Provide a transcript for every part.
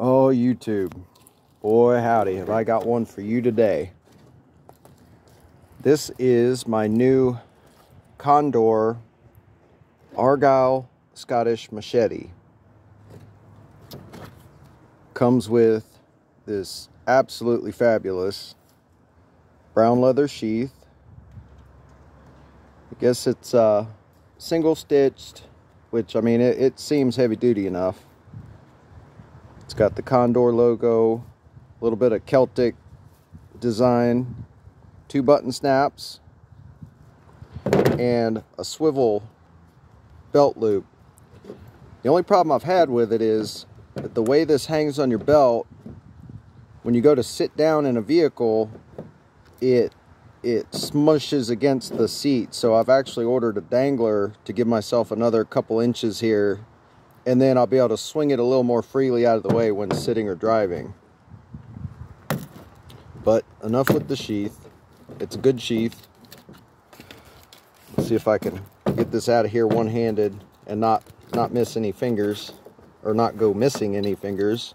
Oh, YouTube. Boy, howdy, have I got one for you today. This is my new Condor Argyll Scottish machete. Comes with this absolutely fabulous brown leather sheath. I guess it's single stitched, which, I mean, it seems heavy duty enough. It's got the Condor logo, a little bit of Celtic design, 2 button snaps, and a swivel belt loop. The only problem I've had with it is that the way this hangs on your belt, when you go to sit down in a vehicle, it smushes against the seat. So I've actually ordered a dangler to give myself another couple inches here, and then I'll be able to swing it a little more freely out of the way when sitting or driving. But enough with the sheath. It's a good sheath. Let's see if I can get this out of here one-handed and not miss any fingers, or not go missing any fingers.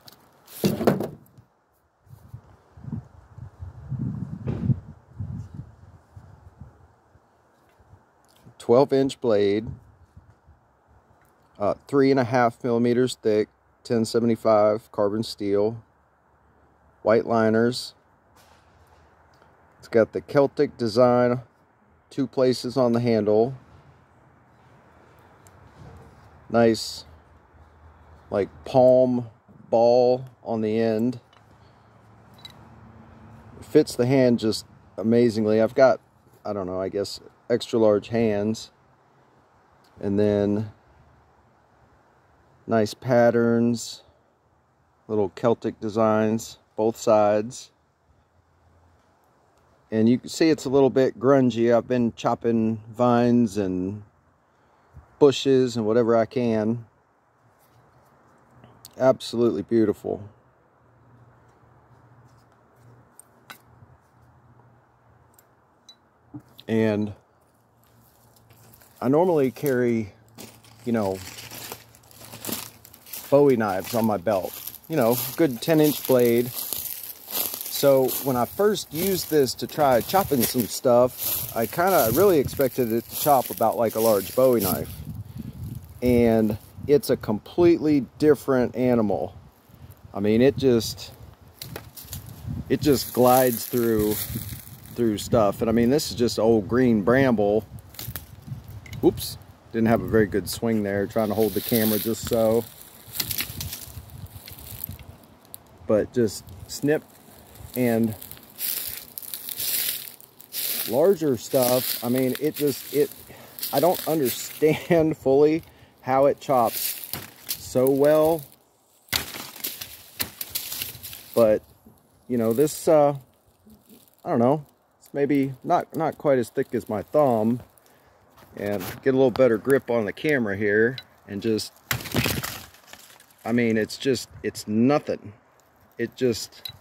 12-inch blade, 3.5 millimeters thick, 1075 carbon steel, white liners. It's got the Celtic design, 2 places on the handle. Nice, like, palm ball on the end. It fits the hand just amazingly. I've got, I don't know, I guess extra large hands. And then nice patterns, little Celtic designs, both sides. And you can see it's a little bit grungy. I've been chopping vines and bushes and whatever I can. Absolutely beautiful. And I normally carry, you know, Bowie knives on my belt. You know, good 10-inch blade. So when I first used this to try chopping some stuff, I really expected it to chop about like a large Bowie knife. And it's a completely different animal. I mean, it just glides through stuff. And I mean, this is just old green bramble. Oops, didn't have a very good swing there, trying to hold the camera just so. But just snip. And larger stuff, I mean, I don't understand fully how it chops so well. But, you know, this, I don't know, it's maybe not quite as thick as my thumb. And get a little better grip on the camera here. And just, I mean, it's nothing. It just,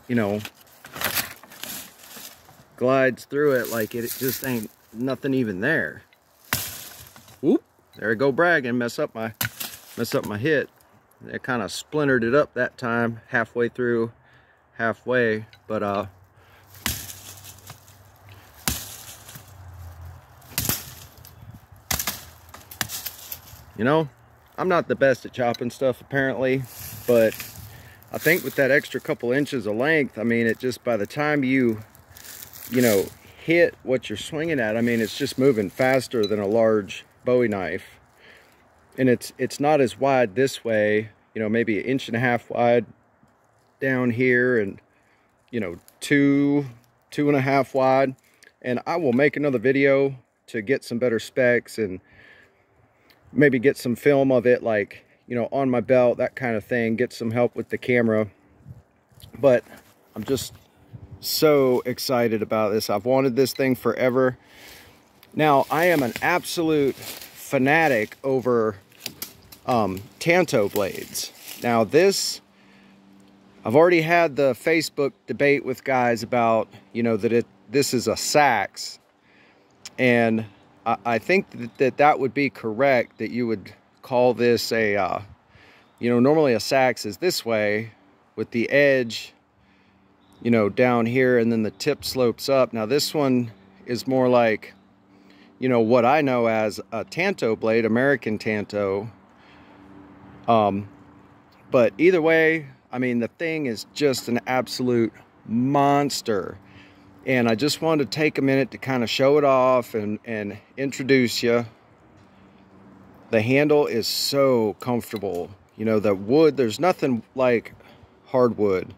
you know, glides through it like it just ain't nothing even there. Whoop, there I go bragging, mess up my hit. It kind of splintered it up that time, halfway, but you know, I'm not the best at chopping stuff apparently, but I think with that extra couple inches of length, I mean, it just, by the time you know, hit what you're swinging at, I mean, it's just moving faster than a large Bowie knife. And it's not as wide this way, you know, maybe 1.5 inches wide down here, and, you know, 2.5 wide. And I will make another video to get some better specs and maybe get some film of it, like, you know, on my belt, that kind of thing, get some help with the camera. But I'm just so excited about this. I've wanted this thing forever. Now, I am an absolute fanatic over Tanto blades. Now this, I've already had the Facebook debate with guys about, you know, that this is a sax, and I think that would be correct, that you would call this a You know, normally a sax is this way with the edge, you know, down here, and then the tip slopes up. Now this one is more like, you know, what I know as a tanto blade, American tanto. But either way, I mean, the thing is just an absolute monster. And I just wanted to take a minute to kind of show it off and introduce you. The handle is so comfortable. You know, the wood, there's nothing like hardwood.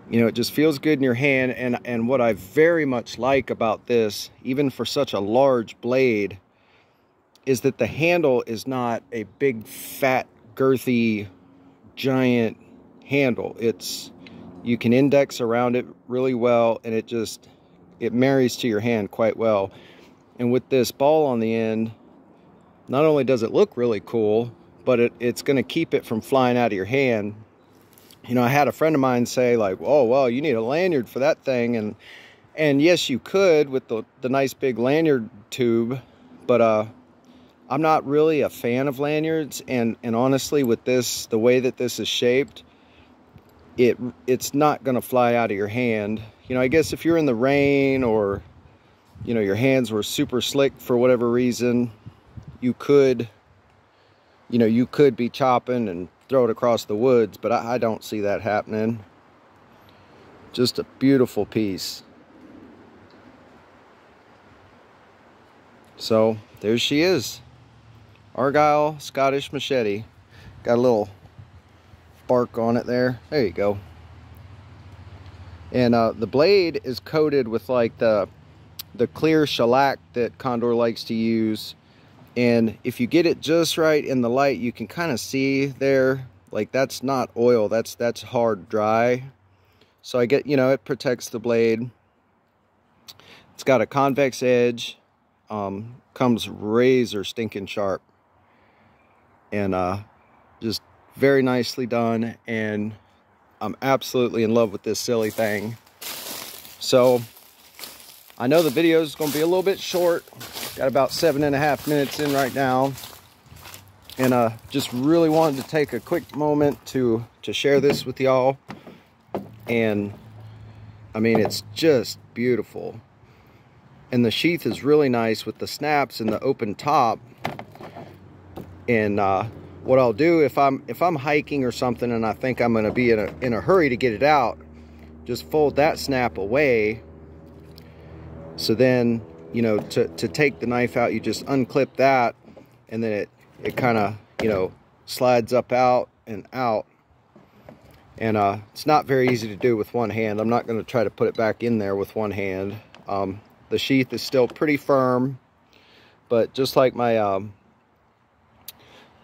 You know, it just feels good in your hand. And what I very much like about this, even for such a large blade, is that the handle is not a big, fat, girthy, giant handle. You can index around it really well, and it marries to your hand quite well. And with this ball on the end, not only does it look really cool, but it's going to keep it from flying out of your hand. You know, I had a friend of mine say, like, oh, well, you need a lanyard for that thing. And yes, you could with the nice big lanyard tube, but I'm not really a fan of lanyards. And honestly, with this, the way that this is shaped, it's not going to fly out of your hand. You know, I guess if you're in the rain, or, you know, your hands were super slick for whatever reason, you could be chopping and throw it across the woods, but I don't see that happening. Just a beautiful piece. So there she is, Argyll Scottish machete. Got a little bark on it there. There you go. And the blade is coated with like the clear shellac that Condor likes to use. And if you get it just right in the light, you can kind of see there, like that's not oil, that's hard dry. So I get, you know, it protects the blade. It's got a convex edge, comes razor stinking sharp, and just very nicely done. And I'm absolutely in love with this silly thing. So I know the video is going to be a little bit short. Got about 7.5 minutes in right now, and just really wanted to take a quick moment to share this with y'all. And I mean, it's just beautiful, and the sheath is really nice with the snaps and the open top. And what I'll do if I'm hiking or something and I think I'm going to be in a hurry to get it out, just fold that snap away. So then, you know, to take the knife out, you just unclip that, and then it kind of, you know, slides up out and out. And it's not very easy to do with one hand. I'm not going to try to put it back in there with one hand. The sheath is still pretty firm, but just like my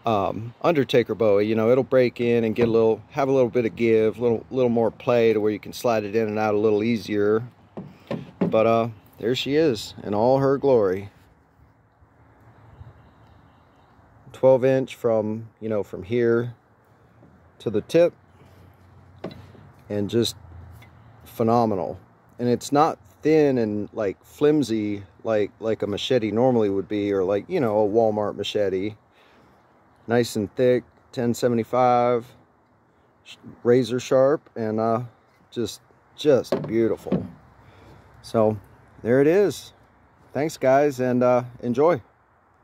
Undertaker bowie, you know, it'll break in and get have a little bit of give, little more play to where you can slide it in and out a little easier. But there she is in all her glory. 12-inch from, you know, from here to the tip, and just phenomenal. And it's not thin and like flimsy like a machete normally would be, or like, you know, a Walmart machete. Nice and thick, 1075, razor sharp, and just beautiful. So there it is. Thanks guys, and enjoy.